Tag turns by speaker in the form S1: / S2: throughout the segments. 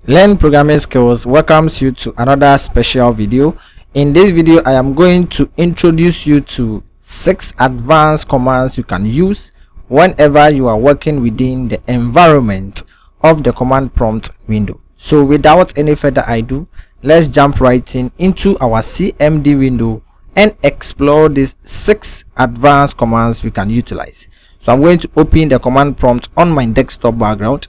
S1: Learn Programming Skills welcomes you to another special video. In this video, I am going to introduce you to 6 advanced commands you can use whenever you are working within the environment of the command prompt window. So without any further ado, let's jump right into our CMD window and explore these 6 advanced commands we can utilize. So I'm going to open the command prompt on my desktop background.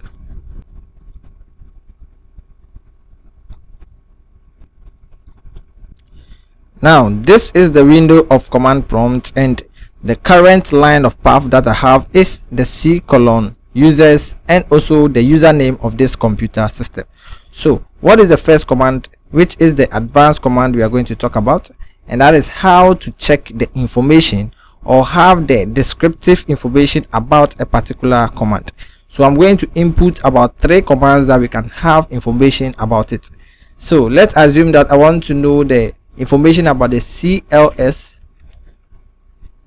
S1: Now this is the window of command prompt, and the current line of path that I have is the C:users and also the username of this computer system. So what is the first command, which is the advanced command we are going to talk about, and that is how to check the information or have the descriptive information about a particular command. So I'm going to input about 3 commands that we can have information about it. So let's assume that I want to know the information about the CLS.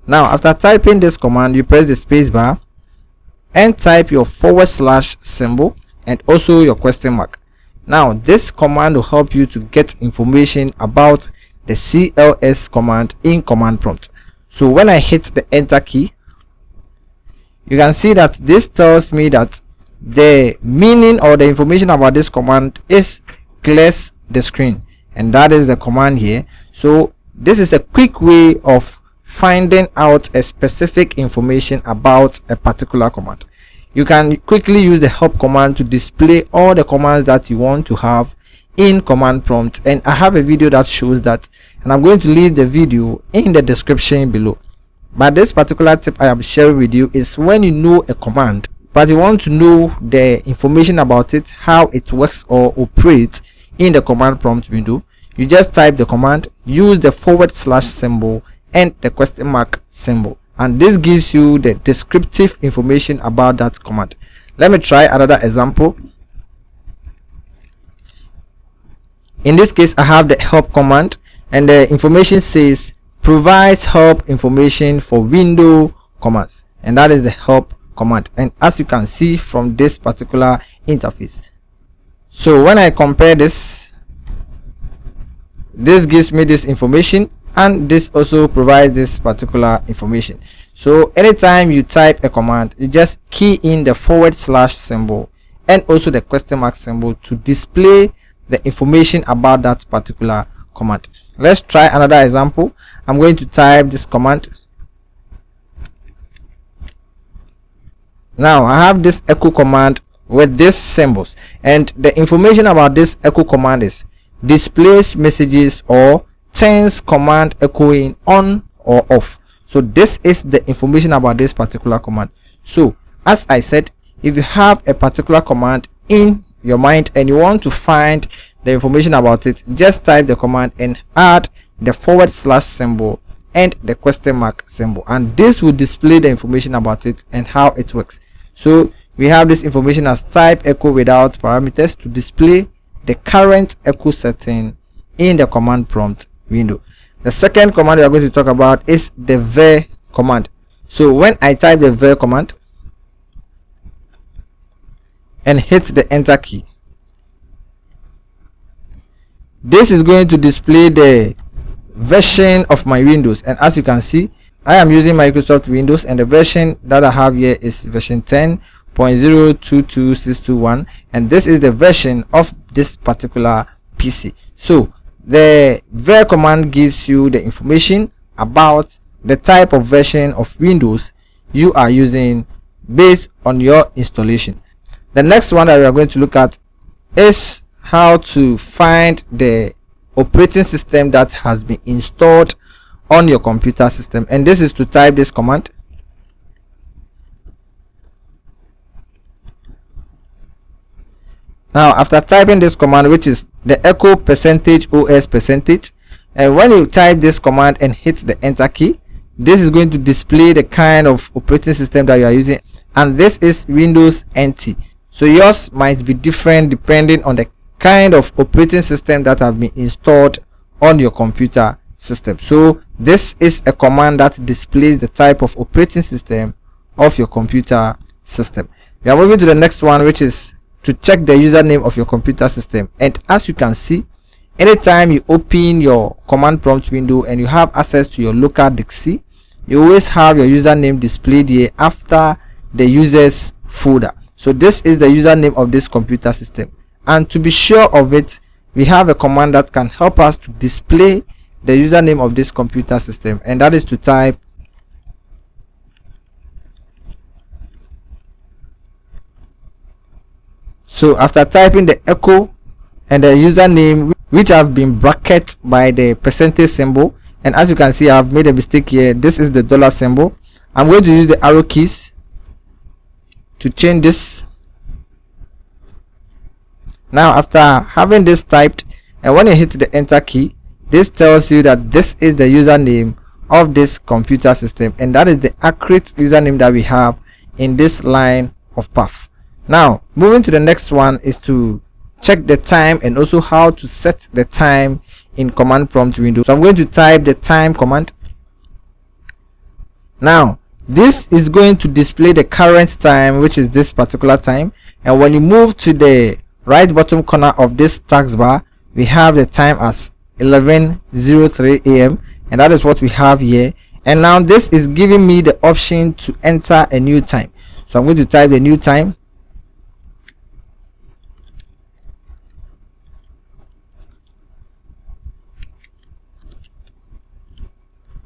S1: Now after typing this command, you press the space bar and type your / symbol and also your question mark. Now this command will help you to get information about the CLS command in command prompt. So when I hit the enter key, you can see that this tells me that the meaning or the information about this command is clears the screen, and that is the command here. So this is a quick way of finding out a specific information about a particular command. You can quickly use the help command to display all the commands that you want to have in command prompt, and I have a video that shows that, and I'm going to leave the video in the description below. But this particular tip I am sharing with you is when you know a command but you want to know the information about it, how it works or operates in the command prompt window, you just type the command, use the / symbol and the question mark symbol, and this gives you the descriptive information about that command. Let me try another example. In this case, I have the help command, and the information says provides help information for window commands, and that is the help command. And as you can see from this particular interface, so when I compare this gives me this information, and this also provides this particular information. So anytime you type a command, you just key in the / symbol and also the question mark symbol to display the information about that particular command. Let's try another example. I'm going to type this command. Now I have this echo command with these symbols, and the information about this echo command is displays messages or turns command echoing on or off. So this is the information about this particular command. So as I said, if you have a particular command in your mind and you want to find the information about it, just type the command and add the / symbol and the question mark symbol, and this will display the information about it and how it works. So we have this information as type echo without parameters to display the current echo setting in the command prompt window. The second command we are going to talk about is the var command. So when I type the var command and hit the enter key, this is going to display the version of my Windows, and as you can see, I am using Microsoft Windows, and the version that I have here is version 10.022621, and this is the version of this particular PC. So the var command gives you the information about the type of version of Windows you are using based on your installation. The next one that we are going to look at is how to find the operating system that has been installed on your computer system, and this is to type this command. Now after typing this command, which is the echo %os%, and when you type this command and hit the enter key, this is going to display the kind of operating system that you are using, and this is Windows NT. So yours might be different depending on the kind of operating system that have been installed on your computer system. So this is a command that displays the type of operating system of your computer system. We are moving to the next one, which is to check the username of your computer system. And as you can see, anytime you open your command prompt window and you have access to your local disk, you always have your username displayed here after the users folder. So this is the username of this computer system, and to be sure of it, we have a command that can help us to display the username of this computer system, and that is to type so after typing the echo and the username, which have been bracketed by the percentage symbol, and as you can see, I have made a mistake here. This is the dollar symbol. I'm going to use the arrow keys to change this. Now after having this typed, and when you hit the enter key, this tells you that this is the username of this computer system, and that is the accurate username that we have in this line of path. Now moving to the next one is to check the time and also how to set the time in command prompt window. So I'm going to type the time command. Now this is going to display the current time, which is this particular time, and when you move to the right bottom corner of this taskbar, we have the time as 11:03 a.m. and that is what we have here. And now this is giving me the option to enter a new time. So I'm going to type the new time.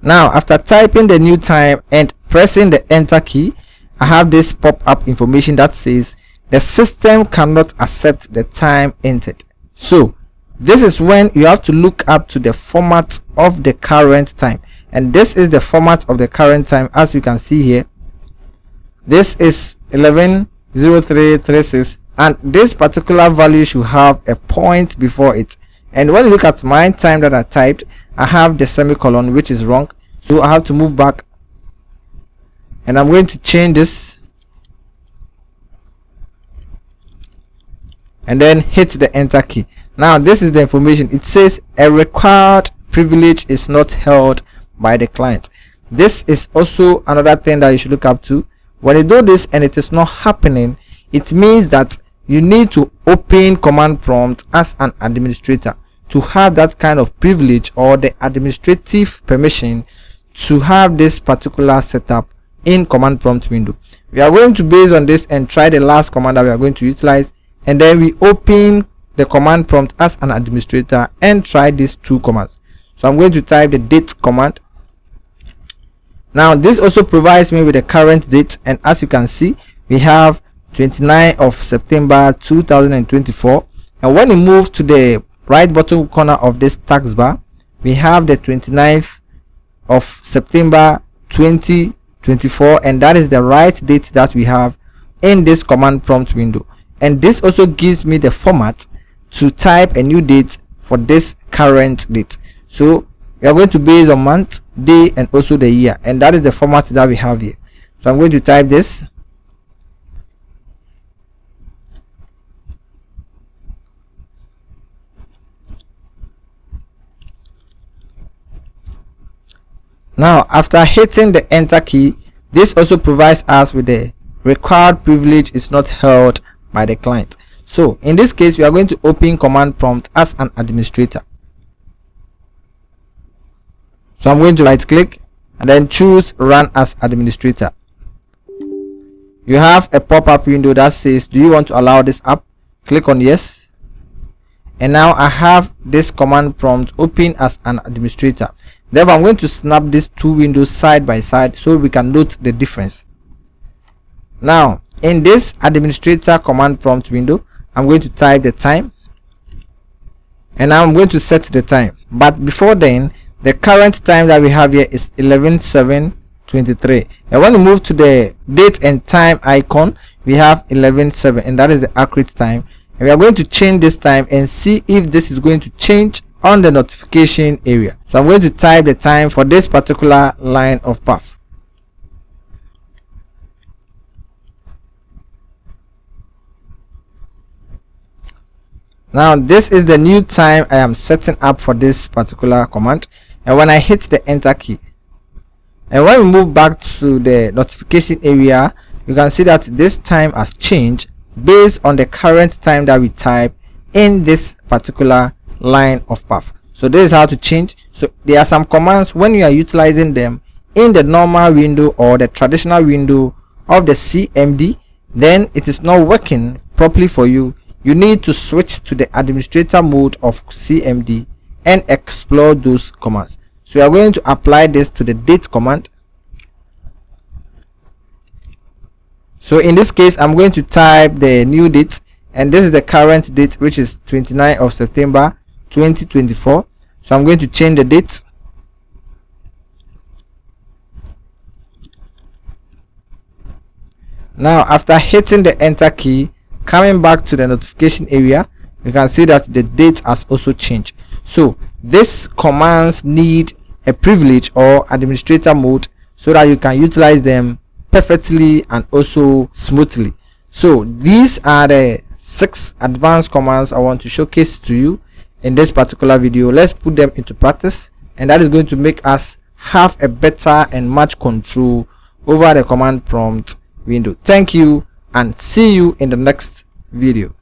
S1: Now after typing the new time and pressing the enter key, I have this pop-up information that says the system cannot accept the time entered. So this is when you have to look up to the format of the current time, and this is the format of the current time. As you can see here, this is 11:03:36, and this particular value should have a point before it. And when you look at my time that I typed, I have the semicolon, which is wrong, so I have to move back, and I'm going to change this and then hit the enter key. Now this is the information. It says a required privilege is not held by the client. This is also another thing that you should look up to. When you do this and it is not happening, it means that you need to open command prompt as an administrator to have that kind of privilege or the administrative permission to have this particular setup in command prompt window. We are going to base on this and try the last command that we are going to utilize, and then we open the command prompt as an administrator and try these two commands. So I'm going to type the date command. Now this also provides me with the current date, and as you can see, we have 29th of September 2024, and when you move to the right bottom corner of this taskbar, we have the 29th of September 2024, and that is the right date that we have in this command prompt window. And this also gives me the format to type a new date for this current date. So we are going to base on month, day, and also the year, and that is the format that we have here. So I'm going to type this. Now after hitting the enter key, this also provides us with the required privilege is not held by the client. So in this case, we are going to open command prompt as an administrator. So I'm going to right click and then choose run as administrator. You have a pop-up window that says, do you want to allow this app? Click on yes, and now I have this command prompt open as an administrator. Therefore I'm going to snap these two windows side by side so we can note the difference. Now in this administrator command prompt window, I'm going to type the time, and now I'm going to set the time. But before then, the current time that we have here is 11:07:23, and when we move to the date and time icon, we have 11:07, and that is the accurate time. And we are going to change this time and see if this is going to change on the notification area. So I'm going to type the time for this particular line of path. Now this is the new time I am setting up for this particular command, and when I hit the enter key, and when we move back to the notification area, you can see that this time has changed based on the current time that we type in this particular line of path. So this is how to change. So there are some commands, when you are utilizing them in the normal window or the traditional window of the CMD, then it is not working properly for you. You need to switch to the administrator mode of CMD and explore those commands. So we are going to apply this to the date command. So in this case, I'm going to type the new date, and this is the current date, which is 29th of September 2024. So I'm going to change the date. Now after hitting the enter key, coming back to the notification area, you can see that the date has also changed. So these commands need a privilege or administrator mode so that you can utilize them perfectly and also smoothly. So these are the 6 advanced commands I want to showcase to you in this particular video. Let's put them into practice, and that is going to make us have a better and much control over the command prompt window. Thank you, and see you in the next video.